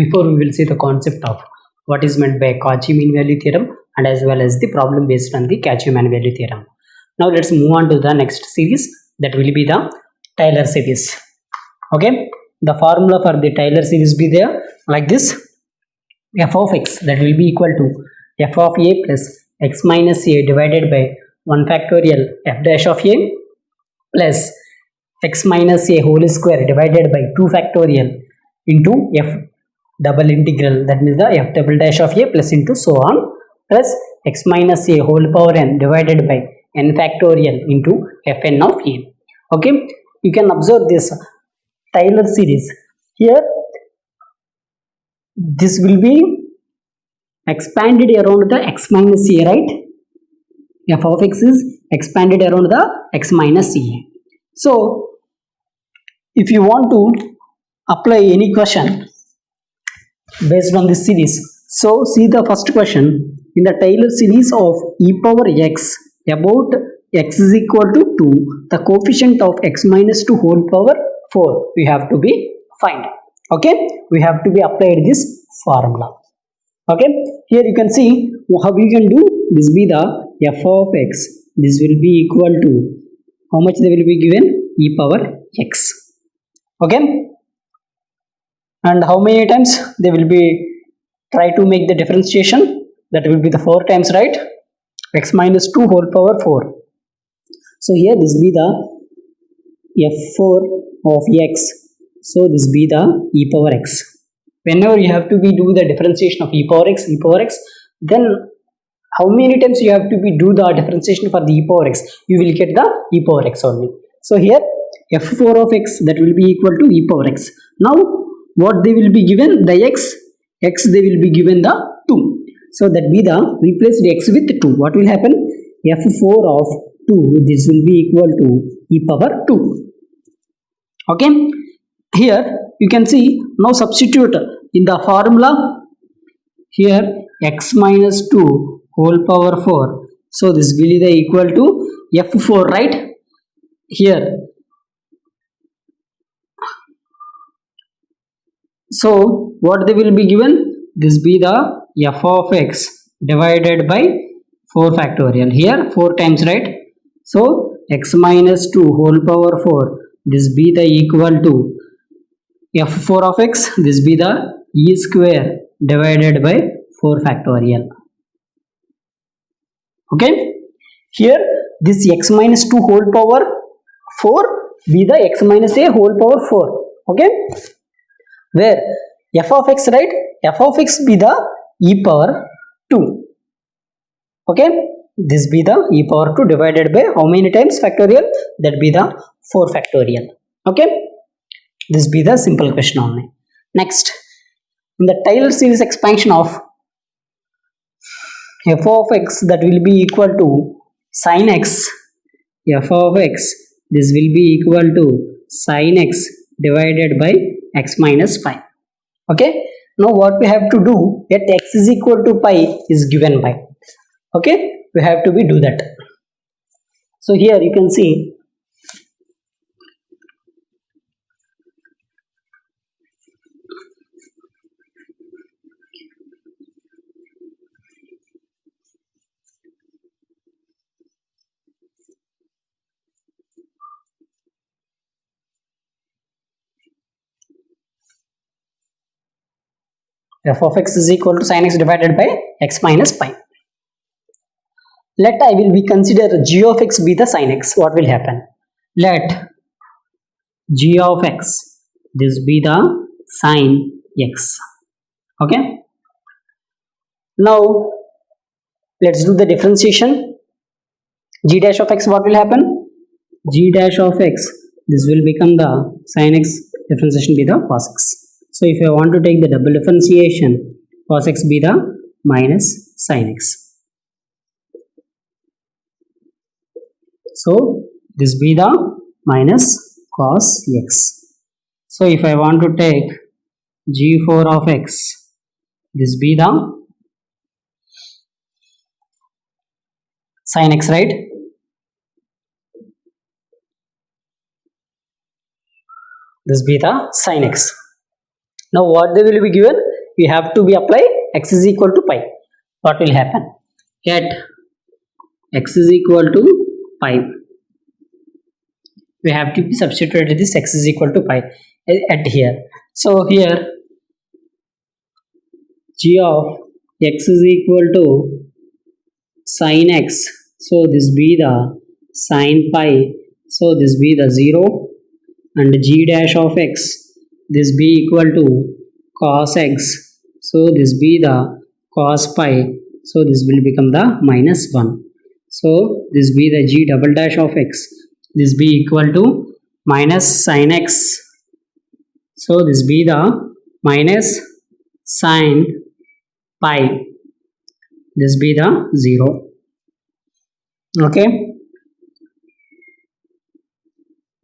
before we will see the concept of what is meant by Cauchy mean value theorem and as well as the problem based on the Cauchy mean value theorem. Now let's move on to the next series, that will be the Taylor series. Okay, the formula for the Taylor series be there like this: f of x that will be equal to f of a plus x minus a divided by 1 factorial f dash of a plus x minus a whole square divided by 2 factorial into f double integral, that means the f double dash of a plus into so on, plus x minus a whole power n divided by n factorial into fn of a. Okay, you can observe this Taylor series here. This will be expanded around the x minus a, right? F of x is expanded around the x minus a. So if you want to apply any question based on this series, so see the first question. In the Taylor series of e power x about x is equal to 2, the coefficient of x minus 2 whole power 4 we have to be find. Okay, we have to be applied this formula. Okay, here you can see how you can do this. Be the f of x, this will be equal to how much they will be given, e power x. Okay, and how many times they will be try to make the differentiation, that will be the 4 times, right? X minus 2 whole power 4. So here this be the f4 of x, so this be the e power x. Whenever you have to be do the differentiation of e power x, then how many times you have to be do the differentiation for the e power x, you will get the e power x only. So here f4 of x that will be equal to e power x. Now what they will be given, the x they will be given the 2. So that be the replace the x with 2. What will happen? f4 of 2, this will be equal to e power 2. Okay, here you can see, now substitute in the formula here x minus 2 whole power 4. So this will be the equal to f4, right? Here, so what they will be given, this be the f of x divided by 4 factorial, here 4 times, right? So x minus 2 whole power 4, this be the equal to f4 of x, this be the e square divided by 4 factorial. Okay, here this x minus 2 whole power 4 be the x minus a whole power 4. Okay, where f of x, right? F of x be the e power 2. Okay, this be the e power 2 divided by how many times factorial, that be the 4 factorial. Okay, this be the simple question only. Next, in the Taylor series expansion of f of x, that will be equal to sin x, f of x this will be equal to sin x divided by x minus 5. Okay, now what we have to do, that x is equal to pi is given by, okay, we have to be do that. So here you can see f of x is equal to sin x divided by x minus pi. Let I will be consider g of x be the sin x. What will happen? Let g of x this be the sin x. Okay, now let's do the differentiation. G dash of x, what will happen? G dash of x this will become the sin x, differentiation be the cos x. So if I want to take the double differentiation, cos x be the minus sin x. So this be the minus cos x. So if I want to take g4 of x, this be the sin x, right? This be the sin x. Now what they will be given? we have to be apply x is equal to pi. What will happen? At x is equal to pi, we have to be substituted this x is equal to pi at here. So here g of x is equal to sin x, so this be the sin pi, so this be the 0, and g dash of x, this be equal to cos x, so this be the cos pi, so this will become the minus 1. So this be the g double dash of x, this be equal to minus sin x, so this be the minus sin pi, this be the 0. Okay,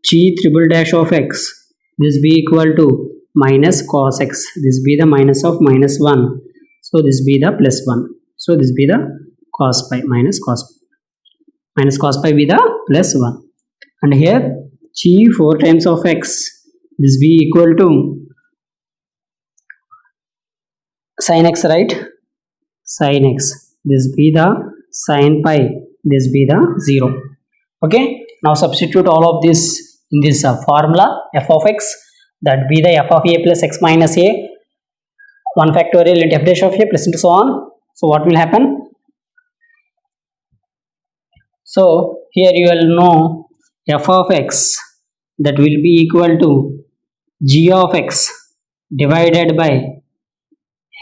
g triple dash of x, this be equal to minus cos x, this be the minus of minus 1, so this be the plus 1, so this be the cos pi, minus cos pi be the plus 1, and here g 4 times of x, this be equal to sin x, right? Sin x, this be the sin pi, this be the 0. Okay, now substitute all of this in this formula f of x, that be the f of a plus x minus a 1 factorial into f dash of a plus into so on. So what will happen? So here you will know f of x, that will be equal to g of x divided by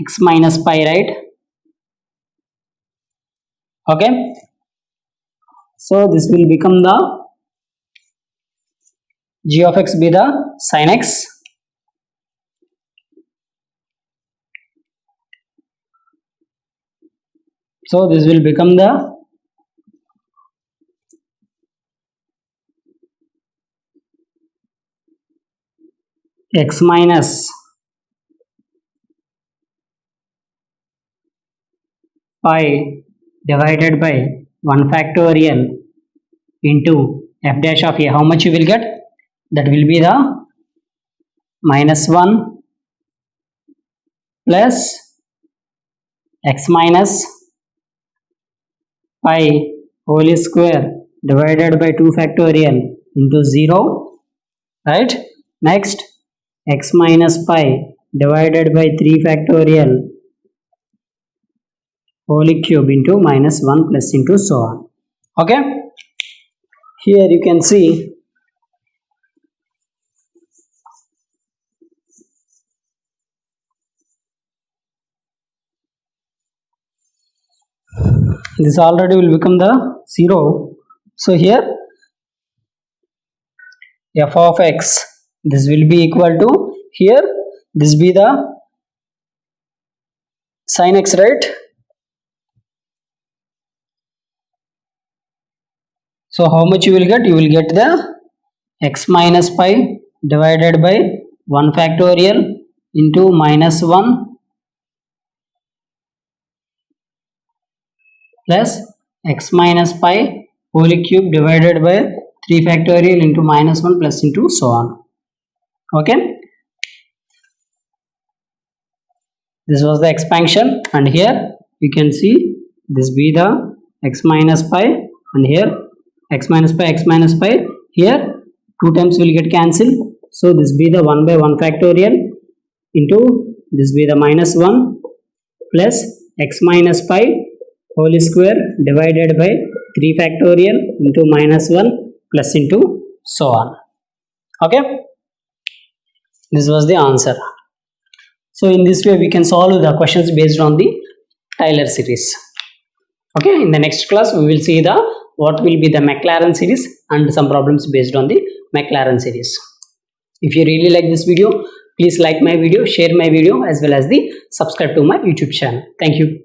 x minus pi, right? Okay, so this will become the g of x be the sin x, so this will become the x minus pi divided by 1 factorial into f dash of a. How much you will get? That will be the minus 1 plus x minus pi whole square divided by 2 factorial into 0, right? Next, x minus pi divided by 3 factorial whole cube into minus 1 plus into so on. Okay, here you can see this already will become the 0. So here f of x, this will be equal to, here this be the sin x, right? So how much you will get? You will get the x minus pi divided by 1 factorial into minus 1 plus x minus pi whole cube divided by 3 factorial into minus 1 plus into so on. Okay, this was the expansion, and here you can see this be the x minus pi, and here x minus pi, here 2 times will get cancelled, so this be the 1 by 1 factorial into this be the minus 1 plus x minus pi whole square divided by 3 factorial into minus 1 plus into so on. Okay, this was the answer. So in this way we can solve the questions based on the Taylor series. Okay, in the next class we will see the what will be the Maclaurin series and some problems based on the Maclaurin series. If you really like this video, please like my video, share my video, as well as the subscribe to my YouTube channel. Thank you.